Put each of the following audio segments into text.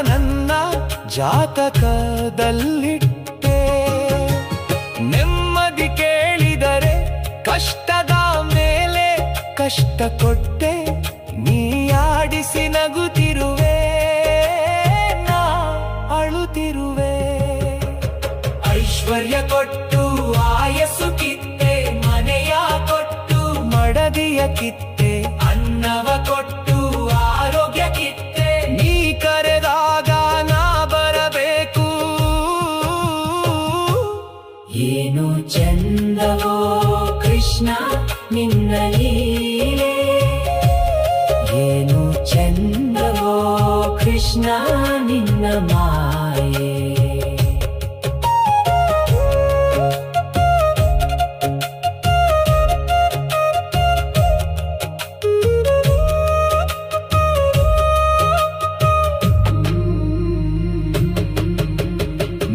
ನನ್ನ ಜಾತಕದಲ್ಲಿಟ್ಟೆ. ನೆಮ್ಮದಿ ಕೇಳಿದರೆ ಕಷ್ಟದ ಮೇಲೆ ಕಷ್ಟ ಕೊಟ್ಟೆ, ನೀಯಾಡಿಸಿ ನಗುತ್ತಿರುವೆ, ನಾ ಅಳುತ್ತಿರುವೆ. ಐಶ್ವರ್ಯ ಕೊಟ್ಟು ಆಯಸ್ಸು ಕಿತ್ತೆ, ಮನೆಯ ಕೊಟ್ಟು ಮಡದಿಯ ಕಿತ್ತೆ, ಅನ್ನವ ಕೊಟ್ಟು ಆರೋಗ್ಯ ಕಿತ್ತೆ. ನೀ ಕರೆದಾಗ ನಾ ಬರಬೇಕು. ಏನು ಚಂದವೋ ಕೃಷ್ಣ ನಿನ್ನ ಲೀಲೆ, ಏನು ಚಂದವೋ ಕೃಷ್ಣ ನಿನ್ನ ಮಾಯೆ.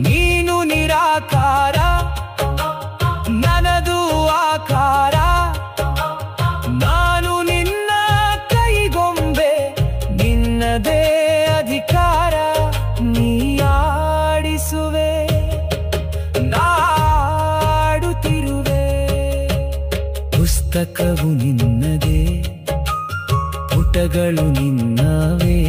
ನೀನು ನಿರಾಕಾರ, ನನದು ಆಕಾರ, ನಾನು ನಿನ್ನ ಕೈಗೊಂಬೆ, ನಿನ್ನದೇ ಅಧಿಕಾರ. ನೀಯಾಡಿಸುವೆ, ನಾಡುತ್ತಿರುವೆ. ಪುಸ್ತಕವು ನಿನ್ನದೇ, ಪುಟಗಳು ನಿನ್ನವೇ.